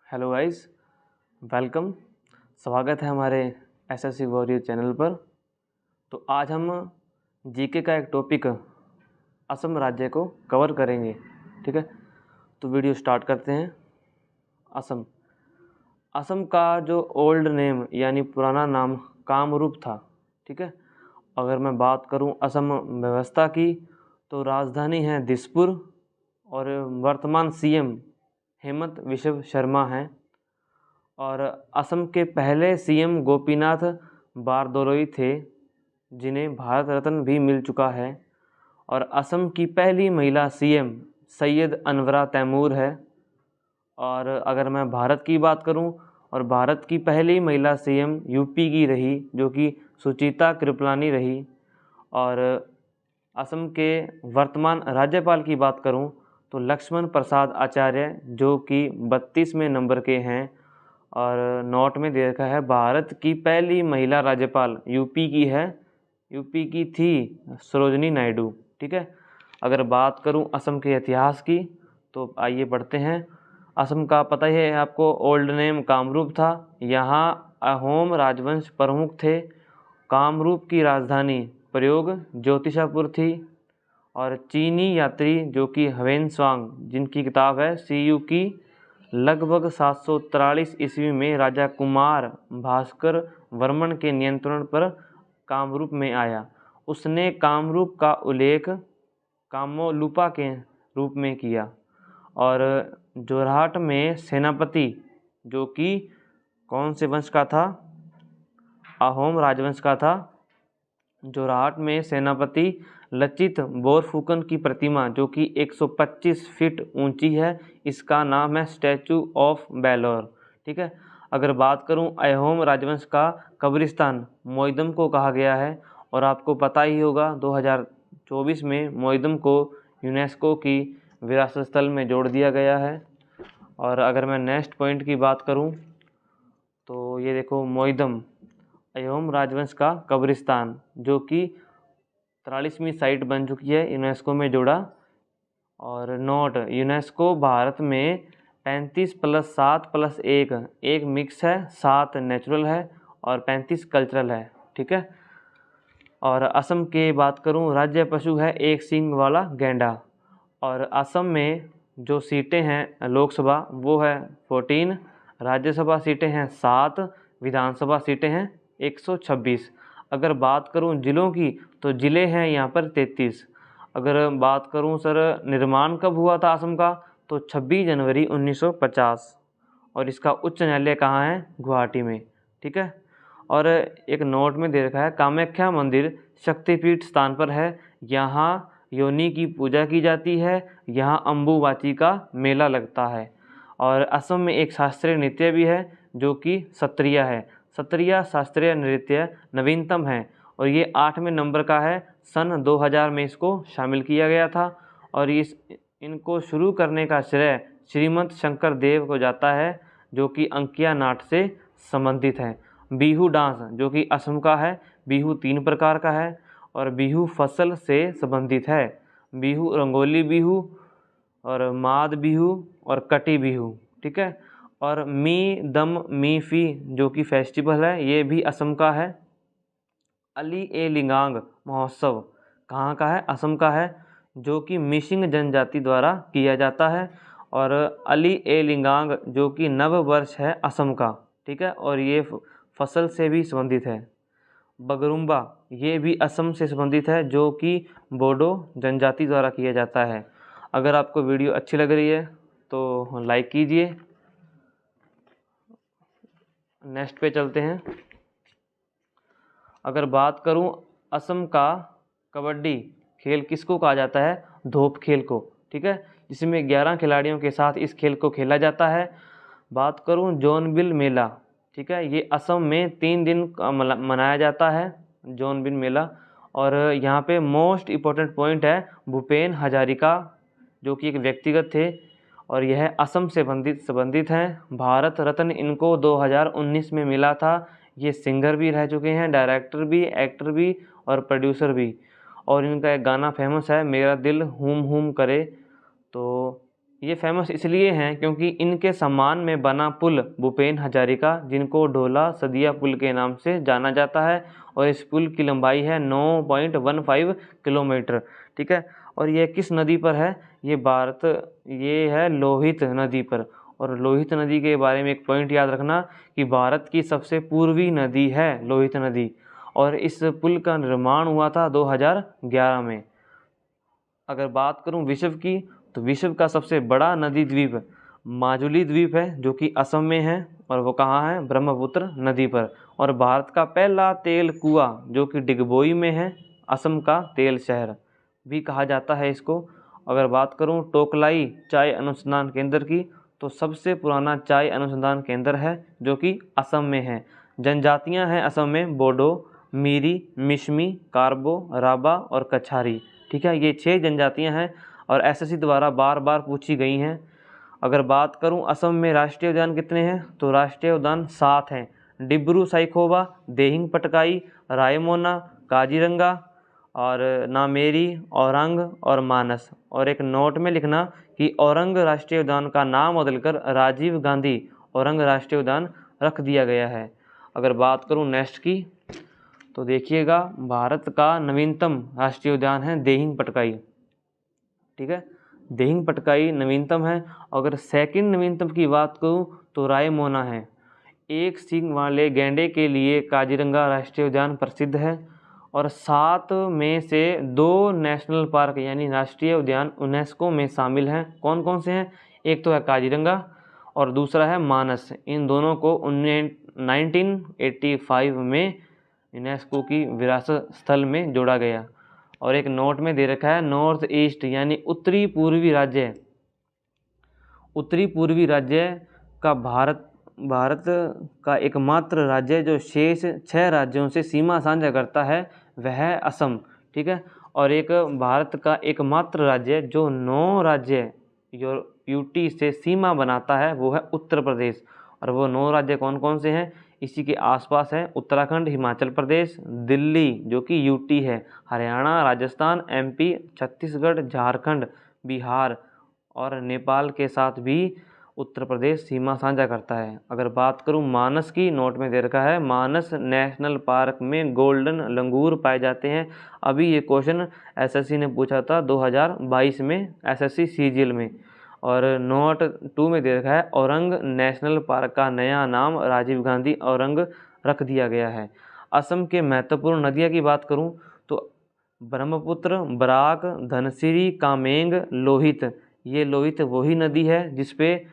Hello guys, welcome. स्वागत है हमारे एसएससी वॉरियर चैनल पर। तो आज हम जीके का एक टॉपिक असम राज्य को कवर करेंगे। ठीक है, तो वीडियो स्टार्ट करते हैं। असम असम का जो ओल्ड नेम यानी पुराना नाम कामरूप था। ठीक है, अगर मैं बात करूं असम व्यवस्था की तो राजधानी है दिसपुर और वर्तमान सीएम हेमंत विश्व शर्मा हैं। और असम के पहले सीएम गोपीनाथ बारदोलोई थे, जिन्हें भारत रत्न भी मिल चुका है। और असम की पहली महिला सीएम सैयद अनवरा तैमूर है। और अगर मैं भारत की बात करूं, और भारत की पहली महिला सीएम यूपी की रही, जो कि सुचिता कृपलानी रही। और असम के वर्तमान राज्यपाल की बात करूं तो लक्ष्मण प्रसाद आचार्य, जो कि 32वें नंबर के हैं। और नोट में दे रखा है भारत की पहली महिला राज्यपाल यूपी की है, यूपी की थी सरोजनी नायडू। ठीक है, अगर बात करूं असम के इतिहास की तो आइए पढ़ते हैं। असम का पता ही है आपको, ओल्ड नेम कामरूप था। यहाँ अहोम राजवंश प्रमुख थे। कामरूप की राजधानी प्रयोग ज्योतिषापुर थी। और चीनी यात्री जो कि ह्वेनसांग, जिनकी किताब है सीयू की, लगभग 743 ईस्वी में राजा कुमार भास्कर वर्मन के नियंत्रण पर कामरूप में आया। उसने कामरूप का उल्लेख कामोलूपा के रूप में किया। और जोरहाट में सेनापति, जो कि कौन से वंश का था, अहोम राजवंश का था। जोरहाट में सेनापति लचित बोरफुकन की प्रतिमा, जो कि 125 फीट ऊंची है, इसका नाम है स्टैचू ऑफ बेलोर। ठीक है, अगर बात करूं अहोम राजवंश का कब्रिस्तान मोइदम को कहा गया है। और आपको पता ही होगा 2024 में मोइदम को यूनेस्को की विरासत स्थल में जोड़ दिया गया है। और अगर मैं नेक्स्ट पॉइंट की बात करूं तो ये देखो, मोइदम अहोम राजवंश का कब्रिस्तान, जो कि 43वीं साइट बन चुकी है, यूनेस्को में जुड़ा। और नोट, यूनेस्को भारत में 35+7+1 एक मिक्स है, 7 नेचुरल है और 35 कल्चरल है। ठीक है, और असम के बात करूं, राज्य पशु है एक सींग वाला गैंडा। और असम में जो सीटें हैं लोकसभा वो है 14, राज्यसभा सीटें हैं 7, विधानसभा सीटें हैं 126। अगर बात करूं जिलों की तो जिले हैं यहाँ पर 33। अगर बात करूं सर निर्माण कब हुआ था असम का, तो 26 जनवरी 1950। और इसका उच्च न्यायालय कहाँ है, गुवाहाटी में। ठीक है, और एक नोट में दे रखा है कामाख्या मंदिर शक्तिपीठ स्थान पर है। यहाँ योनि की पूजा की जाती है। यहाँ अम्बुबाची का मेला लगता है। और असम में एक शास्त्रीय नृत्य भी है, जो कि सत्रिया है। सत्रिया शास्त्रीय नृत्य नवीनतम है और ये 8वें नंबर का है। सन 2000 में इसको शामिल किया गया था। और इनको शुरू करने का श्रेय श्रीमंत शंकर देव को जाता है, जो कि अंकिया नाट से संबंधित है। बिहू डांस, जो कि असम का है। बिहू 3 प्रकार का है और बिहू फसल से संबंधित है। बिहू रंगोली बिहू और माद बिहू और कटी बिहू। ठीक है, और मी दम मी फी जो कि फेस्टिवल है, ये भी असम का है। अली ए लिंगांग महोत्सव कहाँ का है, असम का है, जो कि मिसिंग जनजाति द्वारा किया जाता है। और अली ए लिंगांग जो कि नव वर्ष है असम का। ठीक है, और ये फसल से भी संबंधित है। बगरुम्बा ये भी असम से संबंधित है, जो कि बोडो जनजाति द्वारा किया जाता है। अगर आपको वीडियो अच्छी लग रही है तो लाइक कीजिए। नेक्स्ट पे चलते हैं। अगर बात करूं असम का कबड्डी खेल किसको कहा जाता है, धोप खेल को। ठीक है, जिसमें 11 खिलाड़ियों के साथ इस खेल को खेला जाता है। बात करूं जोनबिल मेला, ठीक है, ये असम में 3 दिन मनाया जाता है, जोनबिल मेला। और यहाँ पे मोस्ट इम्पोर्टेंट पॉइंट है भूपेन हजारिका, जो कि एक व्यक्तिगत थे और यह असम से संबंधित हैं। भारत रत्न इनको 2019 में मिला था। ये सिंगर भी रह चुके हैं, डायरेक्टर भी, एक्टर भी और प्रोड्यूसर भी। और इनका एक गाना फेमस है, मेरा दिल हुम हुम करे। तो ये फेमस इसलिए हैं क्योंकि इनके सम्मान में बना पुल भूपेन हजारिका, जिनको ढोला सदिया पुल के नाम से जाना जाता है, और इस पुल की लंबाई है 9.15 किलोमीटर। ठीक है, और ये किस नदी पर है? ये है लोहित नदी पर। और लोहित नदी के बारे में एक पॉइंट याद रखना कि भारत की सबसे पूर्वी नदी है लोहित नदी, और इस पुल का निर्माण हुआ था 2011 में। अगर बात करूं विश्व की, तो विश्व का सबसे बड़ा नदी द्वीप माजुली द्वीप है, जो कि असम में है, और वो कहाँ है? ब्रह्मपुत्र नदी पर। और भारत का पहला तेल कुआं जो कि डिगबोई में है, असम का तेल शहर भी कहा जाता है इसको। अगर बात करूं टोकलाई चाय अनुसंधान केंद्र की, तो सबसे पुराना चाय अनुसंधान केंद्र है जो कि असम में है। जनजातियां हैं असम में बोडो, मीरी, मिशमी, कार्बो, राबा और कछारी। ठीक है, ये 6 जनजातियां हैं और एसएससी द्वारा बार बार पूछी गई हैं। अगर बात करूं असम में राष्ट्रीय उद्यान कितने हैं, तो राष्ट्रीय उद्यान 7 हैं। डिब्रू साइखोवा, देहिंग पटकाई, रायमोना, काजीरंगा और नामेरी, औरंग और मानस। और एक नोट में लिखना कि औरंग राष्ट्रीय उद्यान का नाम बदलकर राजीव गांधी औरंग राष्ट्रीय उद्यान रख दिया गया है। अगर बात करूं नेक्स्ट की, तो देखिएगा भारत का नवीनतम राष्ट्रीय उद्यान है देहिंग पटकाई। ठीक है, देहिंग पटकाई नवीनतम है। अगर सेकंड नवीनतम की बात करूं तो रायमोना है। एक सींग वाले गैंडे के लिए काजीरंगा राष्ट्रीय उद्यान प्रसिद्ध है। और 7 में से 2 नेशनल पार्क यानी राष्ट्रीय उद्यान यूनेस्को में शामिल हैं। कौन कौन से हैं? एक तो है काजीरंगा और दूसरा है मानस। इन दोनों को 1985 में यूनेस्को की विरासत स्थल में जोड़ा गया। और एक नोट में दे रखा है नॉर्थ ईस्ट यानी उत्तरी पूर्वी राज्य। उत्तरी पूर्वी राज्य का भारत का एकमात्र राज्य जो शेष 6 राज्यों से सीमा साझा करता है वह है असम। ठीक है, और एक भारत का एकमात्र राज्य जो 9 राज्य यूटी से सीमा बनाता है वो है उत्तर प्रदेश। और वो 9 राज्य कौन कौन से हैं? इसी के आसपास है उत्तराखंड, हिमाचल प्रदेश, दिल्ली जो कि यूटी है, हरियाणा, राजस्थान, एमपी, छत्तीसगढ़, झारखंड, बिहार और नेपाल के साथ भी उत्तर प्रदेश सीमा साझा करता है। अगर बात करूं मानस की, नोट में दे रखा है मानस नेशनल पार्क में गोल्डन लंगूर पाए जाते हैं। अभी ये क्वेश्चन एसएससी ने पूछा था 2022 में एसएससी सीजीएल में। और नोट 2 में दे रखा है औरंग नेशनल पार्क का नया नाम राजीव गांधी औरंग रख दिया गया है। असम के महत्वपूर्ण नदियाँ की बात करूँ तो ब्रह्मपुत्र, बराक, धनसिरी, कामेंग, लोहित। ये लोहित वही नदी है जिसपे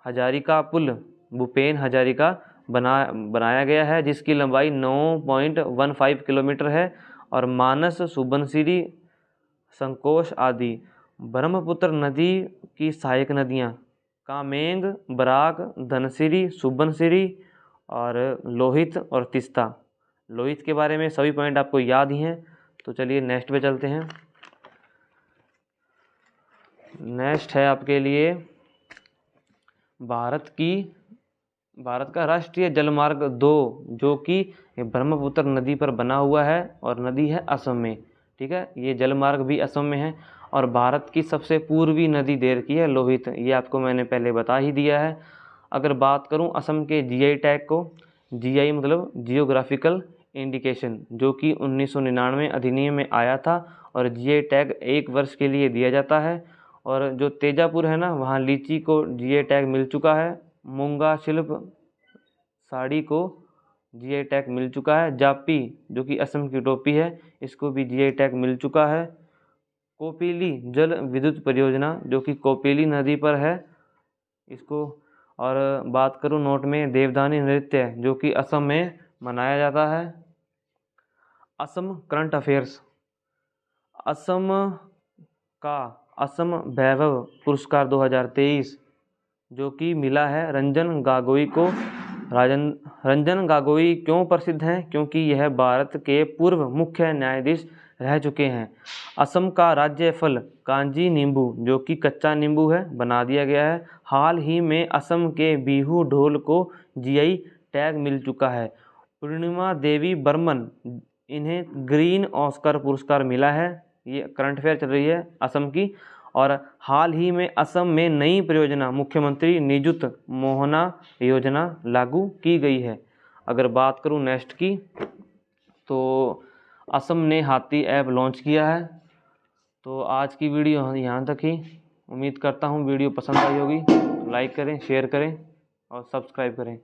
हजारिका पुल भूपेन हजारिका बनाया गया है, जिसकी लंबाई 9.15 किलोमीटर है। और मानस, सुबनसिरी, संकोश आदि ब्रह्मपुत्र नदी की सहायक नदियाँ कामेंग, बराक, धनसिरी, सुबनसिरी और लोहित और तिस्ता। लोहित के बारे में सभी पॉइंट आपको याद ही हैं। तो चलिए नेक्स्ट पे चलते हैं। नेक्स्ट है आपके लिए भारत का राष्ट्रीय जलमार्ग 2 जो कि ब्रह्मपुत्र नदी पर बना हुआ है और नदी है असम में। ठीक है, ये जलमार्ग भी असम में है। और भारत की सबसे पूर्वी नदी दे रखी है लोहित, ये आपको मैंने पहले बता ही दिया है। अगर बात करूं असम के जीआई टैग को, जीआई मतलब जियोग्राफिकल इंडिकेशन, जो कि 1999 अधिनियम में आया था। और जीआई टैग 1 वर्ष के लिए दिया जाता है। और जो तेजापुर है ना, वहाँ लीची को जीआई टैग मिल चुका है। मूंगा शिल्प साड़ी को जीआई टैग मिल चुका है। जापी जो कि असम की टोपी है, इसको भी जीआई टैग मिल चुका है। कोपिली जल विद्युत परियोजना जो कि कोपिली नदी पर है, इसको। और बात करूं नोट में देवदानी नृत्य जो कि असम में मनाया जाता है। Assam current affairs. असम वैभव पुरस्कार 2023 जो कि मिला है रंजन गोगोई को। रंजन गोगोई क्यों प्रसिद्ध हैं? क्योंकि यह भारत के पूर्व मुख्य न्यायाधीश रह चुके हैं। असम का राज्य फल कांजी नींबू जो कि कच्चा नींबू है बना दिया गया है। हाल ही में असम के बिहू ढोल को जीआई टैग मिल चुका है। पूर्णिमा देवी बर्मन, इन्हें ग्रीन ऑस्कर पुरस्कार मिला है। ये करंट अफेयर चल रही है असम की। और हाल ही में असम में नई परियोजना मुख्यमंत्री निजुत मोहना योजना लागू की गई है। अगर बात करूं नेक्स्ट की, तो असम ने हाथी ऐप लॉन्च किया है। तो आज की वीडियो यहाँ तक ही। उम्मीद करता हूँ वीडियो पसंद आई होगी। लाइक करें, शेयर करें और सब्सक्राइब करें।